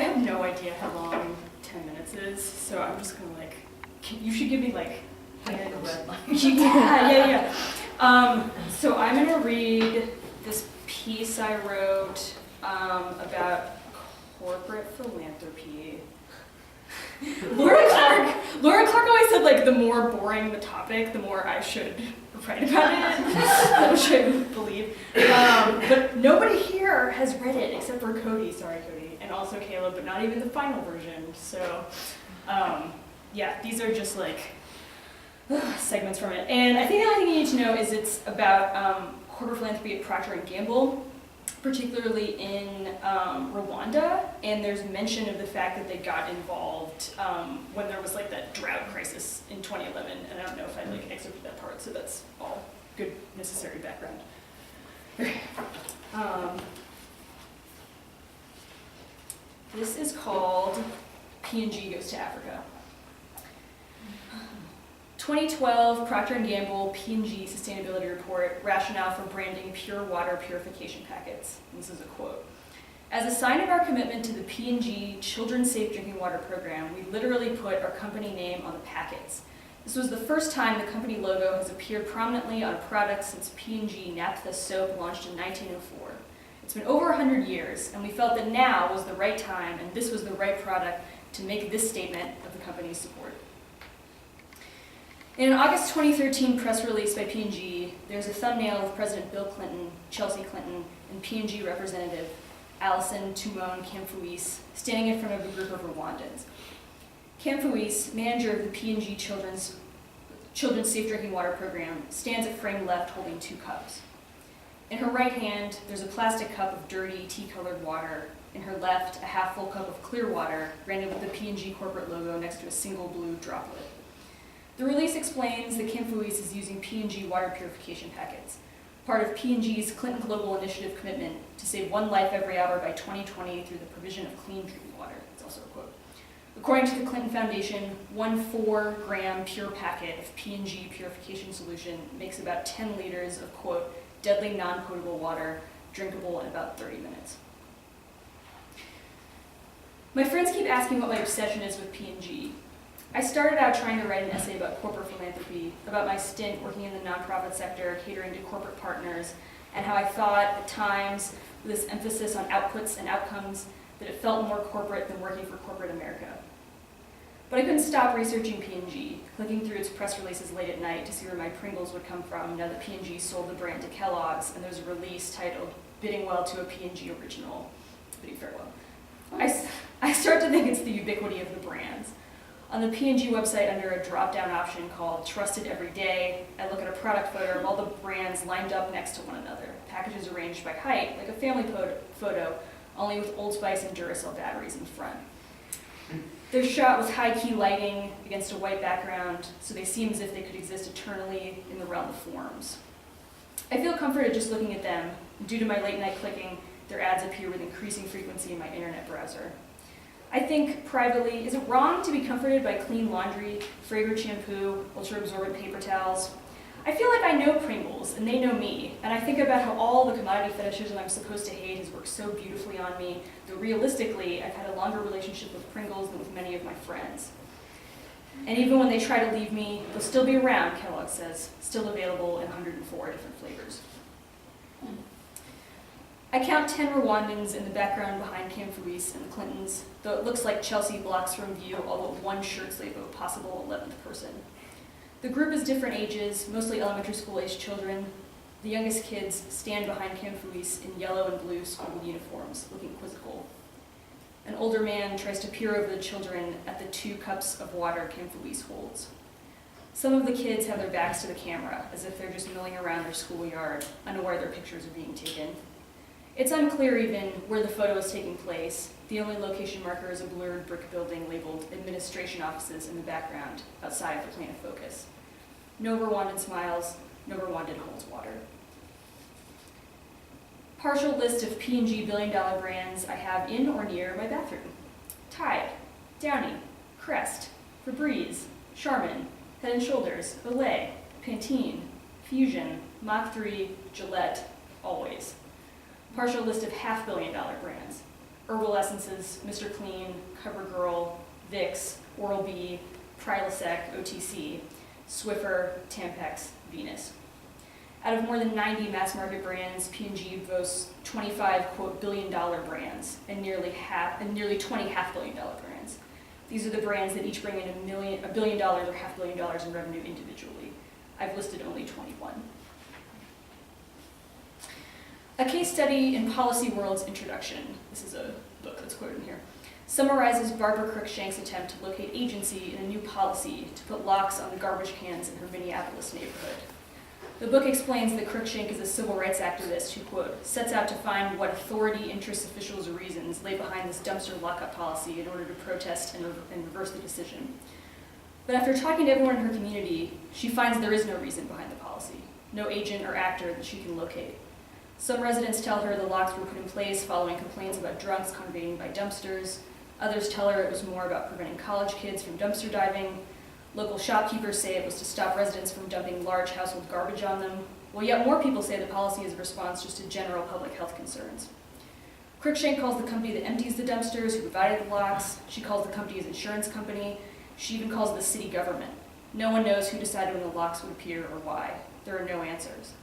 have no idea how long 10 minutes is, so I'm just gonna like, you should give me like the red line. yeah. So I'm gonna read this piece I wrote about corporate philanthropy. Laura Clark always said like the more boring the topic, the more I should write about it, which I believe. But nobody here has read it except for Cody. Sorry, Cody, and also Caleb, but not even the final version. So yeah, these are just like segments from it. And I think the only thing you need to know is it's about corporate philanthropy at Procter & Gamble, particularly in Rwanda, and there's mention of the fact that they got involved when there was like that drought crisis in 2011, and I don't know if I like excerpted that part, so that's all good, necessary background. Okay. This is called P&G Goes to Africa. 2012 Procter & Gamble P&G Sustainability Report, Rationale for Branding Pure Water Purification Packets. And this is a quote. As a sign of our commitment to the P&G Children's Safe Drinking Water Program, we literally put our company name on the packets. This was the first time the company logo has appeared prominently on a product since P&G Naphtha soap launched in 1904. It's been over 100 years, and we felt that now was the right time and this was the right product to make this statement of the company's support. In an August 2013 press release by P&G, there's a thumbnail of President Bill Clinton, Chelsea Clinton, and P&G representative Alison Tumon Kamfuis standing in front of a group of Rwandans. Kamfuis, manager of the P&G Children's Safe Drinking Water Program, stands at frame left holding 2 cups. In her right hand, there's a plastic cup of dirty, tea-colored water. In her left, a half-full cup of clear water, branded with the P&G corporate logo next to a single blue droplet. The release explains that Kamfuis is using P&G water purification packets, part of P&G's Clinton Global Initiative commitment to save 1 life every hour by 2020 through the provision of clean drinking water. It's also a quote. According to the Clinton Foundation, 1 4-gram pure packet of P&G purification solution makes about 10 liters of, quote, deadly non-potable water, drinkable in about 30 minutes. My friends keep asking what my obsession is with P&G. I started out trying to write an essay about corporate philanthropy, about my stint working in the nonprofit sector, catering to corporate partners, and how I thought at times, with this emphasis on outputs and outcomes, that it felt more corporate than working for corporate America. But I couldn't stop researching P&G, clicking through its press releases late at night to see where my Pringles would come from now that P&G sold the brand to Kellogg's, and there's a release titled, Bidding Well to a P&G Original, bidding farewell. I start to think it's the ubiquity of the brands. On the P&G website, under a drop-down option called Trusted Every Day, I look at a product photo of all the brands lined up next to one another, packages arranged by height, like a family photo, only with Old Spice and Duracell batteries in front. They're shot with high-key lighting against a white background, so they seem as if they could exist eternally in the realm of forms. I feel comforted just looking at them. Due to my late-night clicking, their ads appear with increasing frequency in my internet browser. I think, privately, is it wrong to be comforted by clean laundry, fragrant shampoo, ultra-absorbent paper towels? I feel like I know Pringles, and they know me, and I think about how all the commodity fetishism I'm supposed to hate has worked so beautifully on me, though realistically, I've had a longer relationship with Pringles than with many of my friends. And even when they try to leave me, they'll still be around, Kellogg says, still available in 104 different flavors. I count 10 Rwandans in the background behind Kamfuis and the Clintons, though it looks like Chelsea blocks from view all but 1 shirt sleeve of a possible 11th person. The group is different ages, mostly elementary school-aged children. The youngest kids stand behind Kamfuis in yellow and blue school uniforms, looking quizzical. An older man tries to peer over the children at the 2 cups of water Kamfuis holds. Some of the kids have their backs to the camera, as if they're just milling around their schoolyard, unaware their pictures are being taken. It's unclear even where the photo is taking place. The only location marker is a blurred brick building labeled administration offices in the background, outside the plane of focus. No Rwandan smiles, no Rwandan holds water. Partial list of P&G billion-dollar brands I have in or near my bathroom. Tide, Downy, Crest, Febreze, Charmin, Head & Shoulders, Olay, Pantene, Fusion, Mach 3, Gillette, Always. Partial list of half-billion-dollar brands. Herbal Essences, Mr. Clean, CoverGirl, Vicks, Oral-B, Prilosec, OTC, Swiffer, Tampax, Venus. Out of more than 90 mass-market brands, P&G boasts 25, quote, billion-dollar brands and nearly 20 half-billion-dollar brands. These are the brands that each bring in $1 billion or $500 million in revenue individually. I've listed only 21. A case study in Policy World's Introduction, this is a book that's quoted in here, summarizes Barbara Cruikshank's attempt to locate agency in a new policy to put locks on the garbage cans in her Minneapolis neighborhood. The book explains that Cruikshank is a civil rights activist who, quote, sets out to find what authority, interests, officials, or reasons lay behind this dumpster lockup policy in order to protest and reverse the decision. But after talking to everyone in her community, she finds there is no reason behind the policy, no agent or actor that she can locate. Some residents tell her the locks were put in place following complaints about drunks congregating by dumpsters. Others tell her it was more about preventing college kids from dumpster diving. Local shopkeepers say it was to stop residents from dumping large household garbage on them, while yet more people say the policy is a response just to general public health concerns. Cruikshank calls the company that empties the dumpsters who provided the locks. She calls the company his insurance company. She even calls the city government. No one knows who decided when the locks would appear or why. There are no answers.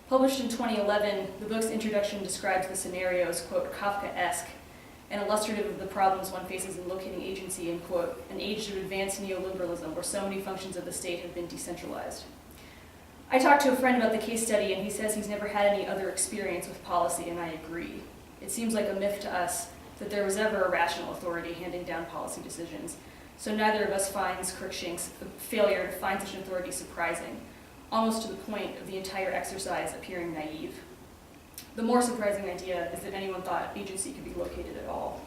Published in 2011, the book's introduction describes the scenario as, quote, Kafkaesque, and illustrative of the problems one faces in locating agency in, quote, an age of advanced neoliberalism where so many functions of the state have been decentralized. I talked to a friend about the case study, and he says he's never had any other experience with policy, and I agree. It seems like a myth to us that there was ever a rational authority handing down policy decisions, so neither of us finds Cruikshank's failure to find such an authority surprising, almost to the point of the entire exercise appearing naive. The more surprising idea is that anyone thought agency could be located at all.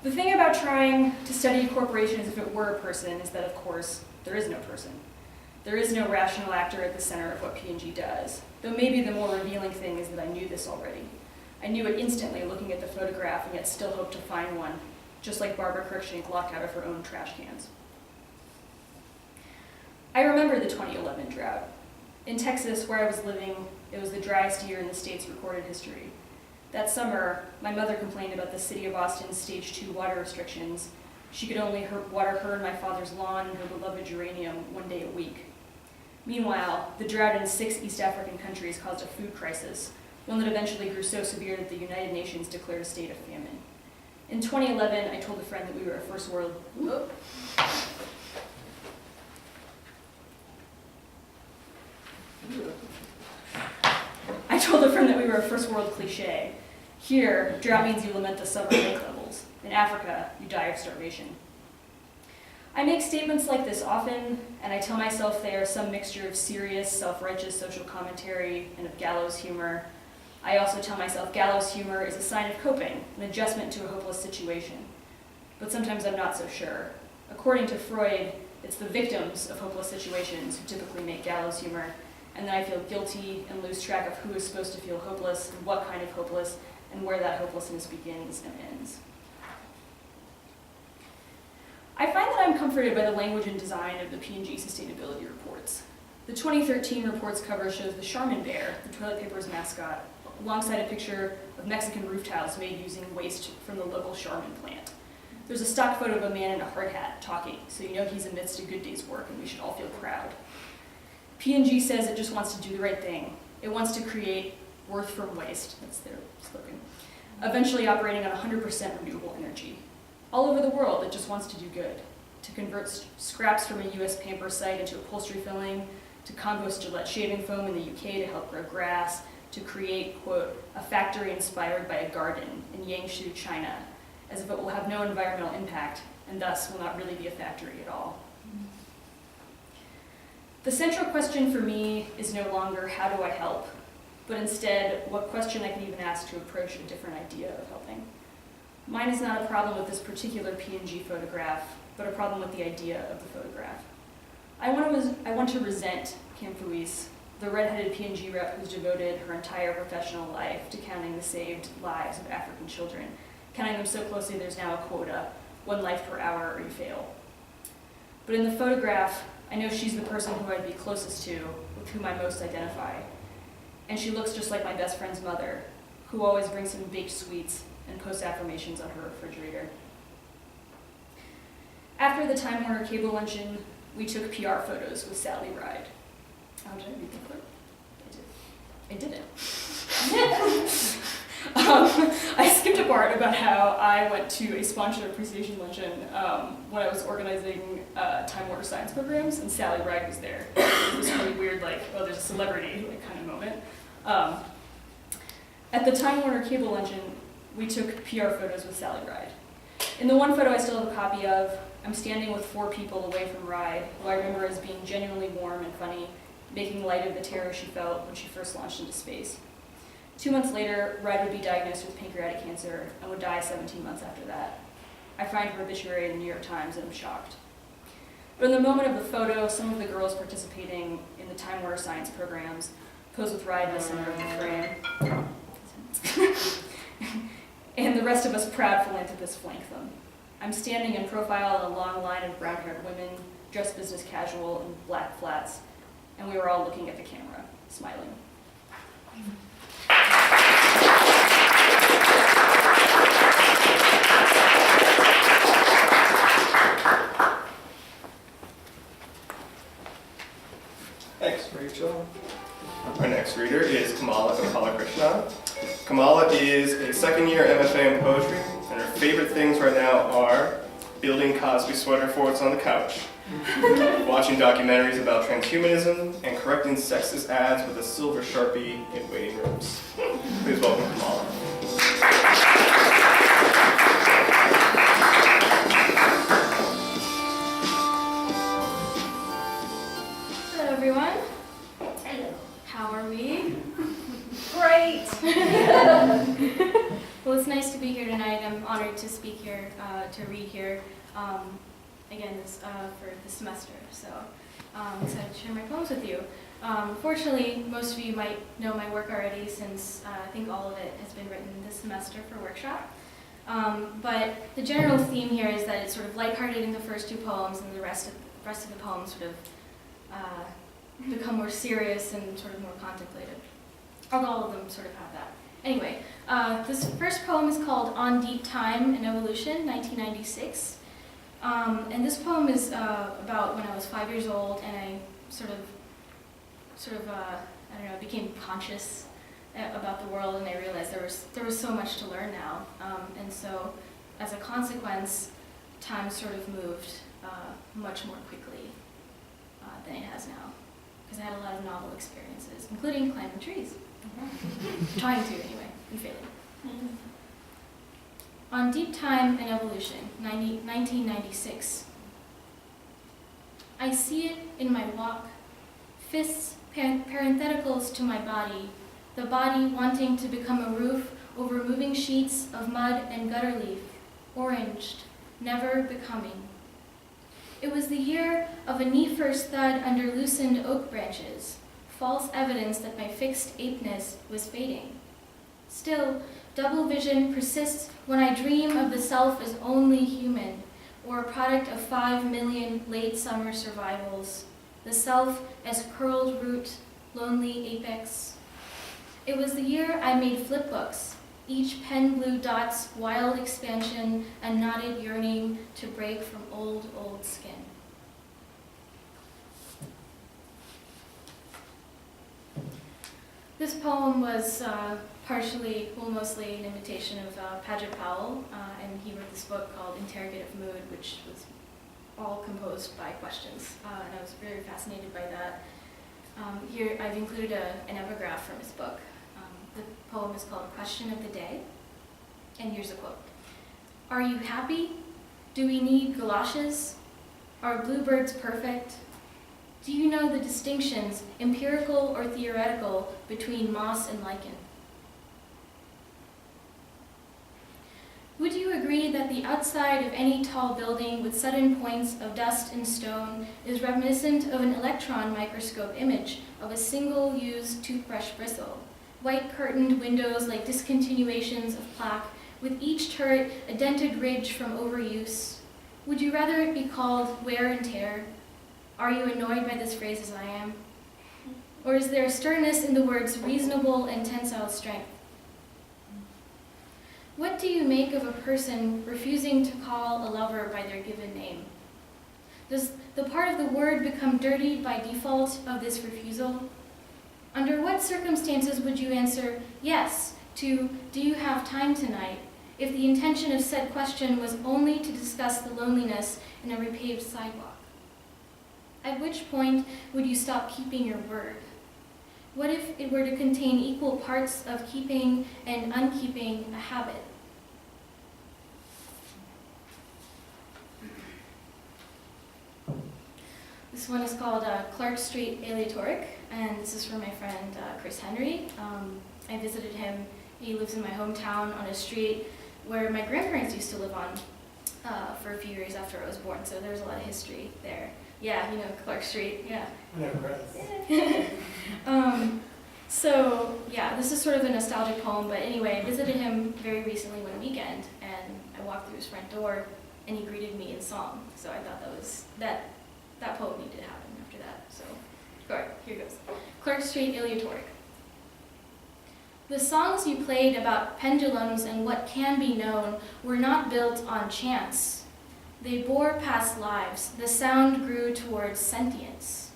The thing about trying to study a corporation as if it were a person is that, of course, there is no person. There is no rational actor at the center of what P&G does, though maybe the more revealing thing is that I knew this already. I knew it instantly looking at the photograph and yet still hoped to find one, just like Barbara Cruikshank locked out of her own trash cans. I remember the 2011 drought. In Texas, where I was living, it was the driest year in the state's recorded history. That summer, my mother complained about the city of Austin's Stage 2 water restrictions. She could only water her and my father's lawn and her beloved geranium one day a week. Meanwhile, the drought in 6 East African countries caused a food crisis, one that eventually grew so severe that the United Nations declared a state of famine. In 2011, I told a friend that we were a first world... I told a friend that we were a first world cliche. Here, drought means you lament the summer lake levels. In Africa, you die of starvation. I make statements like this often, and I tell myself they are some mixture of serious, self-righteous social commentary and of gallows humor. I also tell myself gallows humor is a sign of coping, an adjustment to a hopeless situation. But sometimes I'm not so sure. According to Freud, it's the victims of hopeless situations who typically make gallows humor, and then I feel guilty and lose track of who is supposed to feel hopeless and what kind of hopeless and where that hopelessness begins and ends. I find that I'm comforted by the language and design of the P&G sustainability reports. The 2013 report's cover shows the Charmin bear, the toilet paper's mascot, alongside a picture of Mexican roof tiles made using waste from the local Charmin plant. There's a stock photo of a man in a hard hat talking, so you know he's amidst a good day's work and we should all feel proud. P&G says it just wants to do the right thing. It wants to create worth from waste, that's their slogan, eventually operating on 100% renewable energy. All over the world, it just wants to do good, to convert scraps from a US Pampers site into upholstery filling, to compost Gillette shaving foam in the UK to help grow grass, to create, quote, a factory inspired by a garden in Yangshu, China, as if it will have no environmental impact and thus will not really be a factory at all. The central question for me is no longer how do I help, but instead what question I can even ask to approach a different idea of helping. Mine is not a problem with this particular P&G photograph, but a problem with the idea of the photograph. I want to resent Kim Fuis, the red-headed P&G rep who's devoted her entire professional life to counting the saved lives of African children, counting them so closely there's now a quota, 1 life per hour or you fail. But in the photograph, I know she's the person who I'd be closest to, with whom I most identify. And she looks just like my best friend's mother, who always brings some baked sweets and posts affirmations on her refrigerator. After the Time Warner Cable luncheon, we took PR photos with Sally Ride. Oh, did I read the clip? I didn't. I skipped a part about how I went to a sponsored appreciation luncheon when I was organizing Time Warner science programs, and Sally Ride was there. It was this really weird, like, oh, there's a celebrity, like, kind of moment. At the Time Warner Cable luncheon, we took PR photos with Sally Ride. In the one photo I still have a copy of, I'm standing with 4 people away from Ride, who I remember as being genuinely warm and funny, making light of the terror she felt when she first launched into space. 2 months later, Ride would be diagnosed with pancreatic cancer and would die 17 months after that. I find her obituary in the New York Times and I'm shocked. But in the moment of the photo, some of the girls participating in the Time Warner science programs pose with Ride in the center of the frame. And the rest of us proud philanthropists flank them. I'm standing in profile in a long line of brown-haired women, dressed business casual in black flats, and we were all looking at the camera, smiling. Thanks, Rachel. Our next reader is Kamala Gopalakrishnan. Kamala is a second-year MFA in poetry, and her favorite things right now are building Cosby sweater forts on the couch, watching documentaries about transhumanism, and correcting sexist ads with a silver Sharpie in waiting rooms. Please welcome Kamala. Hello, everyone. Hello. How are we? Great. Well, it's nice to be here tonight. I'm honored to speak here, to read here, again, for this semester. So I'm excited to share my poems with you. Fortunately, most of you might know my work already since I think all of it has been written this semester for workshop. But the general theme here is that it's sort of lighthearted in the first 2 poems, and the rest of the poems sort of become more serious and sort of more contemplative. Although all of them sort of have that. Anyway, this first poem is called On Deep Time and Evolution, 1996. And this poem is about when I was 5 years old and I sort of I don't know, became conscious about the world, and I realized there was so much to learn now. And so, as a consequence, time sort of moved much more quickly than it has now. Because I had a lot of novel experiences, including climbing trees. Trying to, anyway, and failing. On Deep Time and Evolution, 1996. I see it in my walk, fists parentheticals to my body, the body wanting to become a roof over moving sheets of mud and gutter leaf, oranged, never becoming. It was the year of a knee-first thud under loosened oak branches, false evidence that my fixed apeness was fading. Still, double vision persists when I dream of the self as only human, or a product of 5 million late summer survivals, the self as curled root, lonely apex. It was the year I made flipbooks, each pen blue dot's wild expansion and knotted yearning to break from old skin. This poem was mostly an imitation of Paget Powell, and he wrote this book called Interrogative Mood, which was all composed by questions, and I was very fascinated by that. Here I've included an epigraph from his book. The poem is called Question of the Day, and here's a quote. Are you happy? Do we need galoshes? Are bluebirds perfect? Do you know the distinctions, empirical or theoretical, between moss and lichen? Would you agree that the outside of any tall building with sudden points of dust and stone is reminiscent of an electron microscope image of a single-used toothbrush bristle, white curtained windows like discontinuations of plaque, with each turret a dented ridge from overuse? Would you rather it be called wear and tear? Are you annoyed by this phrase as I am? Or is there a sternness in the words reasonable and tensile strength? What do you make of a person refusing to call a lover by their given name? Does the part of the word become dirtied by default of this refusal? Under what circumstances would you answer yes to "Do you have time tonight?" if the intention of said question was only to discuss the loneliness in a repaved sidewalk? At which point would you stop keeping your word? What if it were to contain equal parts of keeping and unkeeping a habit? This one is called Clark Street Aleatoric, and this is from my friend Chris Henry. I visited him. He lives in my hometown on a street where my grandparents used to live on for a few years after I was born, so there's a lot of history there. Yeah, you know Clark Street, yeah. So, yeah, this is sort of a nostalgic poem, but anyway, I visited him very recently one weekend, and I walked through his front door, and he greeted me in song. So I thought that poem needed to happen after that. So, all right, here goes. Clark Street Aleatoric. The songs you played about pendulums and what can be known were not built on chance. They bore past lives. The sound grew towards sentience.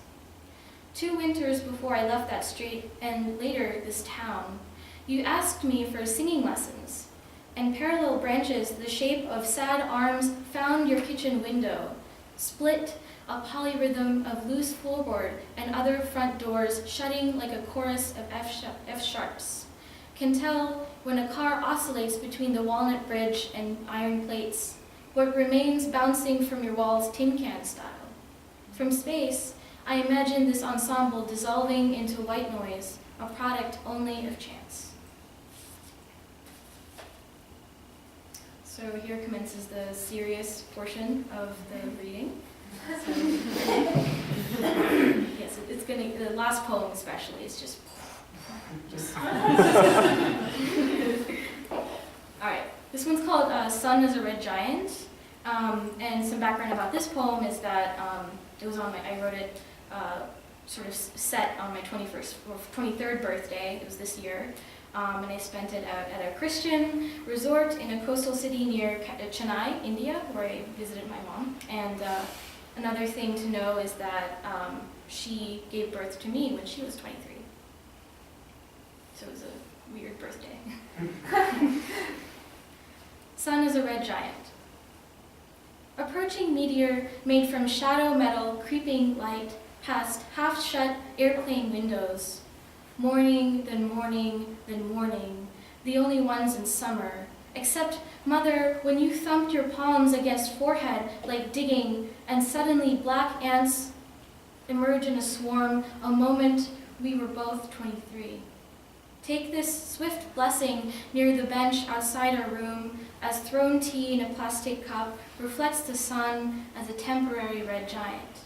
2 winters before I left that street, and later this town, you asked me for singing lessons, and parallel branches the shape of sad arms found your kitchen window, split a polyrhythm of loose floorboard and other front doors shutting like a chorus of F-sharps. Can tell when a car oscillates between the walnut bridge and iron plates, what remains bouncing from your walls tin can style. From space, I imagine this ensemble dissolving into white noise, a product only of chance. So here commences the serious portion of the reading. So, yes, it's gonna, the last poem especially, is just all right, this one's called Sun is a Red Giant, and some background about this poem is that it was on I wrote it sort of set on my 23rd birthday. It was this year, and I spent it at a Christian resort in a coastal city near Chennai, India, where I visited my mom. And another thing to know is that she gave birth to me when she was 23. So it was a weird birthday. Sun is a red giant. Approaching meteor made from shadow metal, creeping light past half-shut airplane windows. Morning, then morning, then morning, the only ones in summer. Except, mother, when you thumped your palms against forehead like digging, and suddenly black ants emerge in a swarm, a moment we were both 23. Take this swift blessing near the bench outside our room, as thrown tea in a plastic cup reflects the sun as a temporary red giant.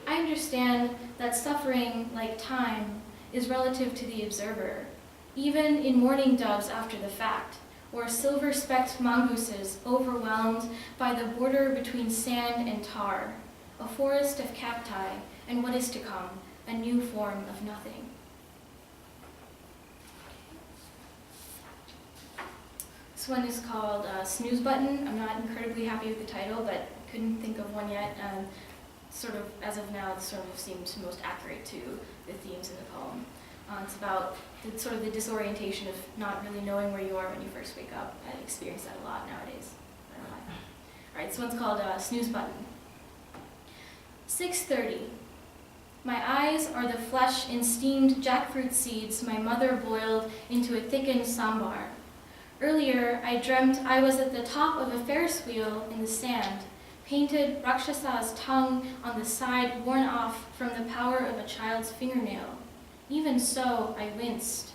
I understand that suffering, like time, is relative to the observer, even in mourning doves after the fact, or silver-specked mongooses overwhelmed by the border between sand and tar, a forest of cacti, and what is to come, a new form of nothing. This one is called Snooze Button. I'm not incredibly happy with the title, but couldn't think of one yet. Sort of, as of now, it sort of seems most accurate to the themes in the poem. It's about the disorientation of not really knowing where you are when you first wake up. I experience that a lot nowadays. I don't know why. All right, this one's called Snooze Button. 6:30. My eyes are the flesh in steamed jackfruit seeds my mother boiled into a thickened sambar. Earlier, I dreamt I was at the top of a Ferris wheel in the sand, painted Rakshasa's tongue on the side worn off from the power of a child's fingernail. Even so, I winced.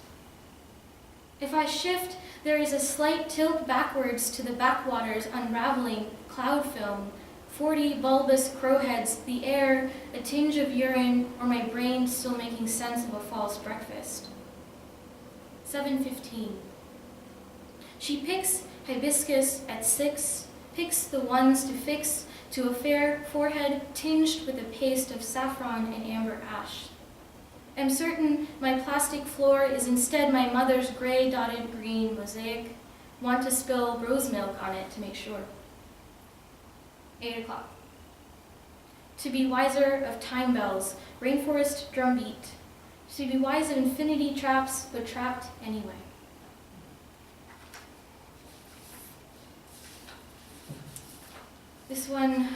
If I shift, there is a slight tilt backwards to the backwaters unraveling cloud film, 40 bulbous crowheads, the air, a tinge of urine, or my brain still making sense of a false breakfast. 7:15. She picks hibiscus at 6, picks the ones to fix to a fair forehead tinged with a paste of saffron and amber ash. Am certain my plastic floor is instead my mother's gray dotted green mosaic. Want to spill rose milk on it to make sure. 8 o'clock. To be wiser of time bells, rainforest drumbeat. To be wise of infinity traps, but trapped anyway. This one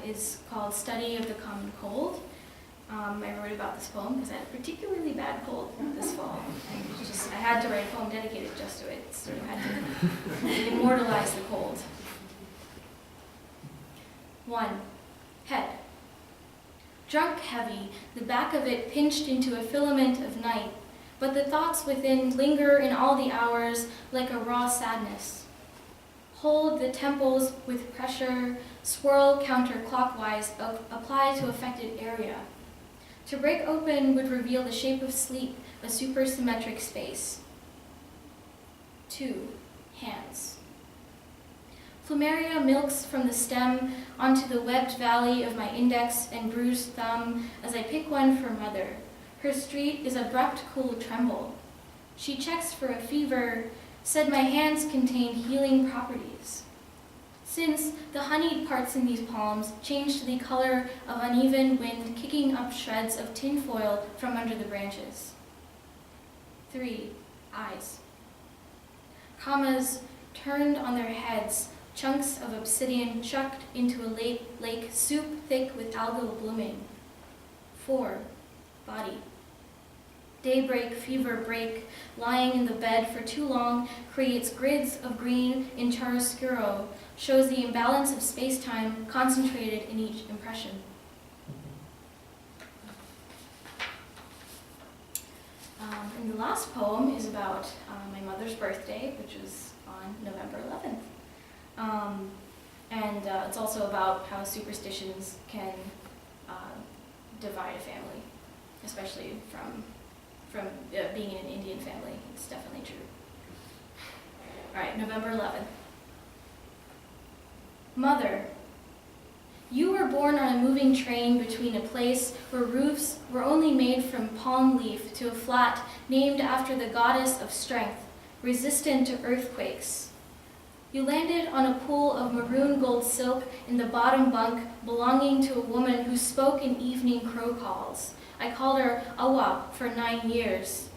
is called Study of the Common Cold. I wrote about this poem because I had a particularly bad cold this fall. I had to write a poem dedicated just to it. Sort of had to immortalize the cold. 1. Head. Drunk heavy, the back of it pinched into a filament of night, but the thoughts within linger in all the hours like a raw sadness. Hold the temples with pressure, swirl counterclockwise, apply to affected area. To break open would reveal the shape of sleep, a supersymmetric space. 2. Hands. Plumeria milks from the stem onto the webbed valley of my index and bruised thumb as I pick one for mother. Her street is abrupt, cool tremble. She checks for a fever, said my hands contained healing properties. Since the honeyed parts in these palms changed the color of uneven wind kicking up shreds of tinfoil from under the branches. 3. Eyes. Commas turned on their heads, chunks of obsidian chucked into a lake soup thick with algal blooming. 4. Body. Daybreak, fever break, lying in the bed for too long creates grids of green in chiaroscuro, shows the imbalance of space-time concentrated in each impression. And the last poem is about my mother's birthday, which was on November 11th. And it's also about how superstitions can divide a family, especially from being in an Indian family. It's definitely true. All right, November 11th. Mother, you were born on a moving train between a place where roofs were only made from palm leaf to a flat named after the goddess of strength, resistant to earthquakes. You landed on a pool of maroon gold silk in the bottom bunk belonging to a woman who spoke in evening crow calls. I called her Awa for 9 years.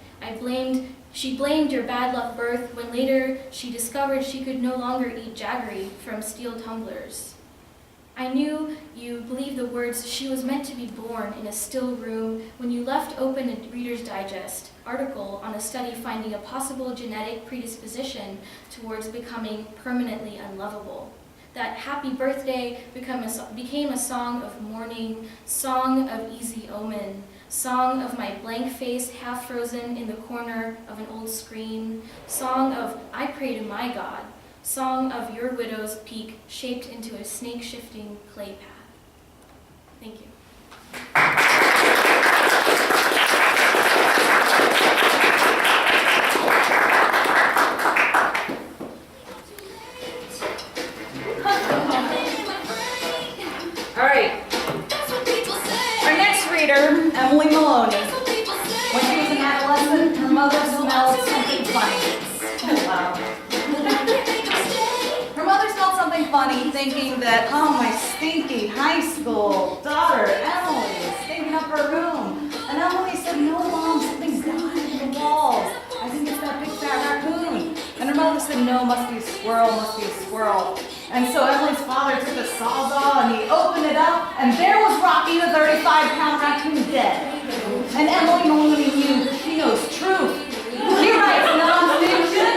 She blamed your bad luck birth when later she discovered she could no longer eat jaggery from steel tumblers. I knew you believed the words she was meant to be born in a still room when you left open a Reader's Digest article on a study finding a possible genetic predisposition towards becoming permanently unlovable. That happy birthday became a song of mourning, song of easy omen, song of my blank face half frozen in the corner of an old screen, song of I pray to my God, song of your widow's peak shaped into a snake-shifting clay path. Thank you. All right. Our next reader, Emily Maloney. When she was an adolescent, her mother smelled something funny. Oh, wow. Her mother smelled something funny, thinking that, oh, my stinky high school daughter, Emily, is stinking up her room. And Emily said, no, Mom, something's dying in the walls. I think it's that big fat raccoon. And her mother said, no, must be a squirrel, must be a squirrel. And so Emily's father took a sawzall and he opened it up, and there was Rocky, the 35-pound raccoon, dead. And Emily Maloney knew she knows truth. She writes nonfiction.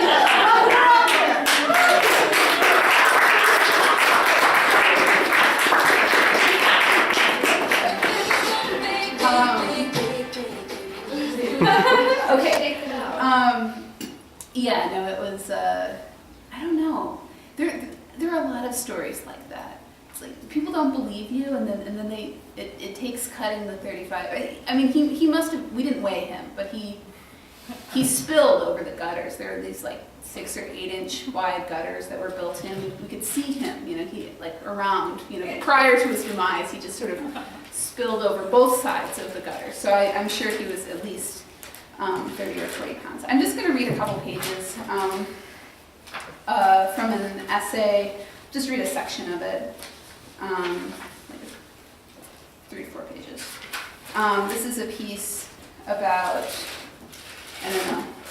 Put her up there. Okay. Yeah, no, it was, I don't know. There are a lot of stories like that. It's like people don't believe you, and then it takes cutting the 35. I mean, he must have. We didn't weigh him, but he he spilled over the gutters. There were these like 6 or 8 inch wide gutters that were built in. We could see him, he like around, prior to his demise, he just sort of spilled over both sides of the gutter. So I'm sure he was at least 30 or 40 pounds. I'm just going to read a couple pages from an essay, just read a section of it, like 3 to 4 pages. This is a piece about,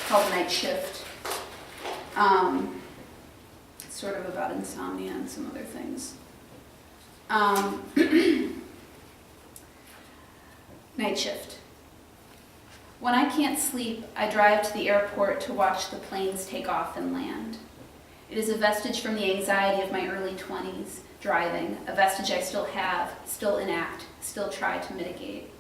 called Night Shift. It's sort of about insomnia and some other things. Night shift. When I can't sleep, I drive to the airport to watch the planes take off and land. It is a vestige from the anxiety of my early 20s, driving, a vestige I still have, still enact, still try to mitigate.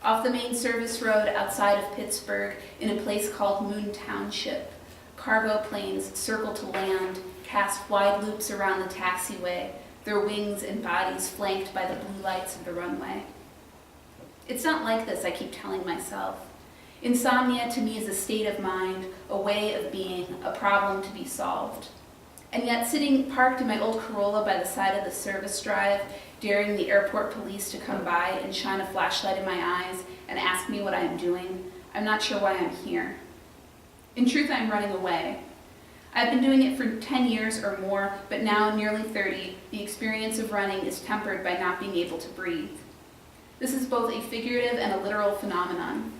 Off the main service road outside of Pittsburgh, in a place called Moon Township, cargo planes circle to land, cast wide loops around the taxiway, their wings and bodies flanked by the blue lights of the runway. It's not like this, I keep telling myself. Insomnia to me is a state of mind, a way of being, a problem to be solved. And yet sitting parked in my old Corolla by the side of the service drive, daring the airport police to come by and shine a flashlight in my eyes and ask me what I am doing, I'm not sure why I'm here. In truth, I'm running away. I've been doing it for 10 years or more, but now, nearly 30, the experience of running is tempered by not being able to breathe. This is both a figurative and a literal phenomenon.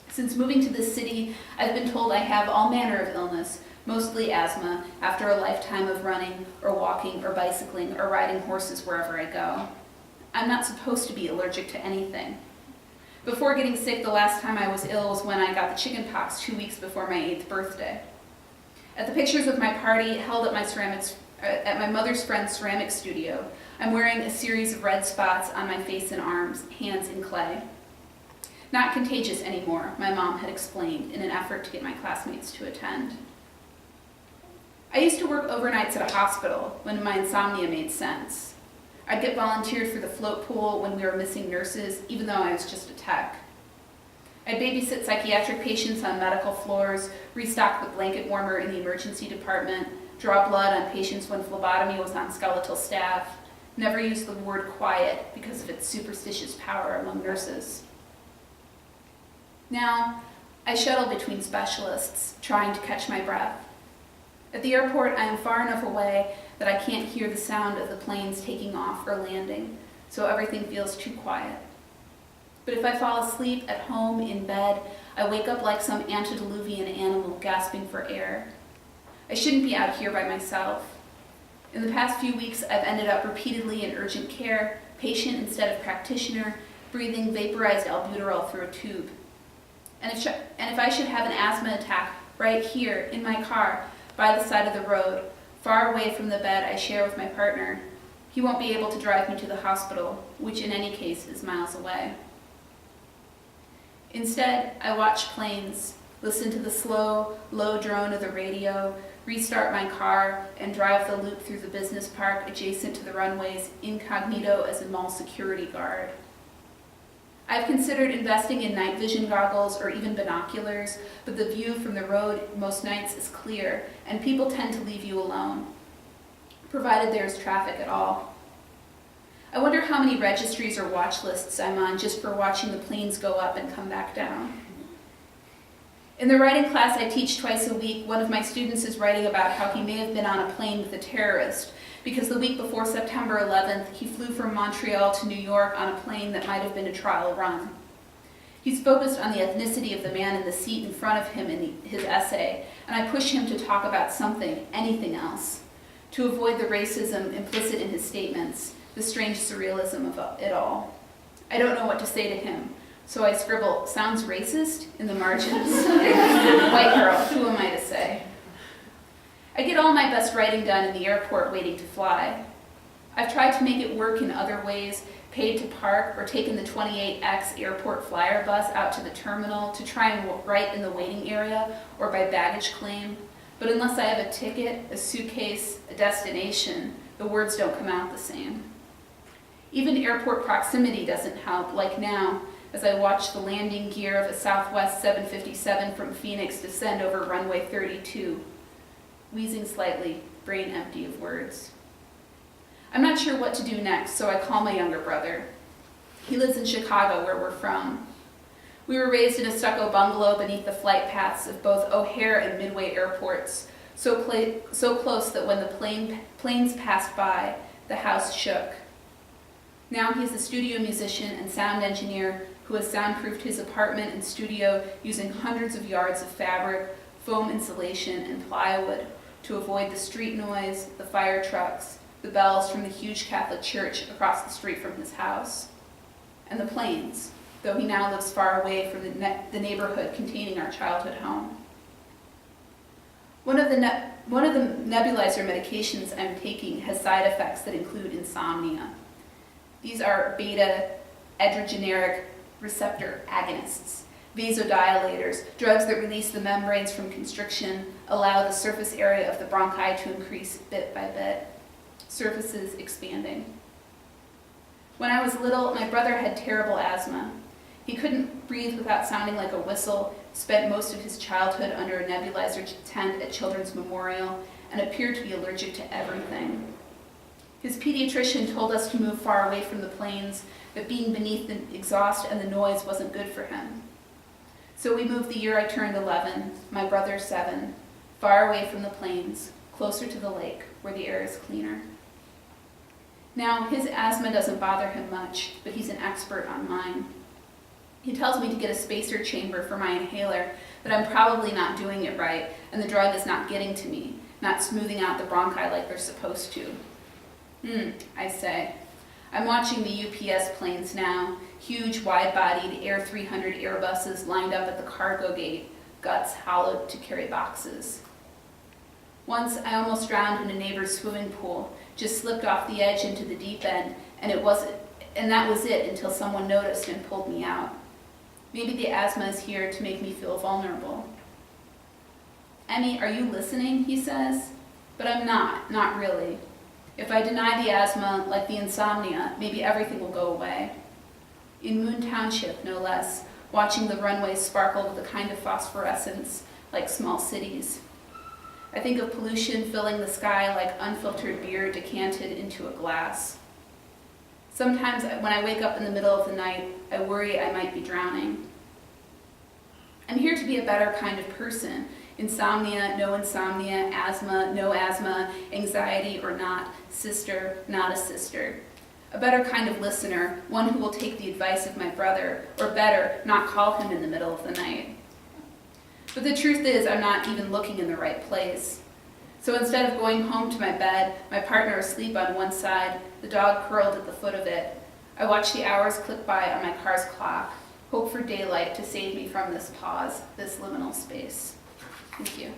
Since moving to this city, I've been told I have all manner of illness, mostly asthma, after a lifetime of running or walking or bicycling or riding horses wherever I go. I'm not supposed to be allergic to anything. Before getting sick, the last time I was ill was when I got the chicken pox 2 weeks before my 8th birthday. At the pictures of my party held at my mother's friend's ceramic studio, I'm wearing a series of red spots on my face and arms, hands in clay. Not contagious anymore, my mom had explained in an effort to get my classmates to attend. I used to work overnights at a hospital when my insomnia made sense. I'd get volunteered for the float pool when we were missing nurses, even though I was just a tech. I'd babysit psychiatric patients on medical floors, restock the blanket warmer in the emergency department, draw blood on patients when phlebotomy was on skeletal staff, never use the word quiet because of its superstitious power among nurses. Now, I shuttle between specialists, trying to catch my breath. At the airport, I am far enough away that I can't hear the sound of the planes taking off or landing, so everything feels too quiet. But if I fall asleep at home in bed, I wake up like some antediluvian animal gasping for air. I shouldn't be out here by myself. In the past few weeks, I've ended up repeatedly in urgent care, patient instead of practitioner, breathing vaporized albuterol through a tube. And if I should have an asthma attack right here in my car by the side of the road, far away from the bed I share with my partner, he won't be able to drive me to the hospital, which in any case is miles away. Instead, I watch planes, listen to the slow, low drone of the radio, restart my car, and drive the loop through the business park adjacent to the runways incognito as a mall security guard. I've considered investing in night vision goggles or even binoculars, but the view from the road most nights is clear, and people tend to leave you alone, provided there's traffic at all. I wonder how many registries or watch lists I'm on just for watching the planes go up and come back down. In the writing class I teach twice a week, one of my students is writing about how he may have been on a plane with a terrorist because the week before September 11th, he flew from Montreal to New York on a plane that might have been a trial run. He's focused on the ethnicity of the man in the seat in front of him in his essay, and I push him to talk about something, anything else, to avoid the racism implicit in his statements, the strange surrealism of it all. I don't know what to say to him, so I scribble, "Sounds racist?" in the margins. White girl, who am I to say? I get all my best writing done in the airport waiting to fly. I've tried to make it work in other ways, paid to park or taken the 28X airport flyer bus out to the terminal to try and write in the waiting area or by baggage claim. But unless I have a ticket, a suitcase, a destination, the words don't come out the same. Even airport proximity doesn't help, like now. as I watched the landing gear of a Southwest 757 from Phoenix descend over runway 32, wheezing slightly, brain empty of words. I'm not sure what to do next, so I call my younger brother. He lives in Chicago, where we're from. We were raised in a stucco bungalow beneath the flight paths of both O'Hare and Midway airports, so close that when the planes passed by, the house shook. Now he's a studio musician and sound engineer who has soundproofed his apartment and studio using hundreds of yards of fabric, foam insulation, and plywood to avoid the street noise, the fire trucks, the bells from the huge Catholic church across the street from his house, and the planes, though he now lives far away from the neighborhood containing our childhood home. One of the nebulizer medications I'm taking has side effects that include insomnia. These are beta-adrenergic receptor agonists, vasodilators, drugs that release the membranes from constriction, allow the surface area of the bronchi to increase bit by bit, surfaces expanding. When I was little, my brother had terrible asthma. He couldn't breathe without sounding like a whistle, spent most of his childhood under a nebulizer tent at Children's Memorial, and appeared to be allergic to everything. His pediatrician told us to move far away from the planes, that being beneath the exhaust and the noise wasn't good for him. So we moved the year I turned 11, my brother 7, far away from the planes, closer to the lake, where the air is cleaner. Now, his asthma doesn't bother him much, but he's an expert on mine. He tells me to get a spacer chamber for my inhaler, that I'm probably not doing it right, and the drug is not getting to me, not smoothing out the bronchi like they're supposed to. I say. I'm watching the UPS planes now, huge wide-bodied Air 300 Airbuses lined up at the cargo gate, guts hollowed to carry boxes. Once I almost drowned in a neighbor's swimming pool, just slipped off the edge into the deep end, and that was it until someone noticed and pulled me out. Maybe the asthma is here to make me feel vulnerable. Emmy, are you listening? He says. But I'm not really. If I deny the asthma, like the insomnia, maybe everything will go away. In Moon Township, no less, watching the runways sparkle with a kind of phosphorescence, like small cities. I think of pollution filling the sky like unfiltered beer decanted into a glass. Sometimes when I wake up in the middle of the night, I worry I might be drowning. I'm here to be a better kind of person. Insomnia, no insomnia, asthma, no asthma, anxiety or not, sister, not a sister. A better kind of listener, one who will take the advice of my brother, or better, not call him in the middle of the night. But the truth is, I'm not even looking in the right place. So instead of going home to my bed, my partner asleep on one side, the dog curled at the foot of it, I watch the hours click by on my car's clock, hope for daylight to save me from this pause, this liminal space. Thank you.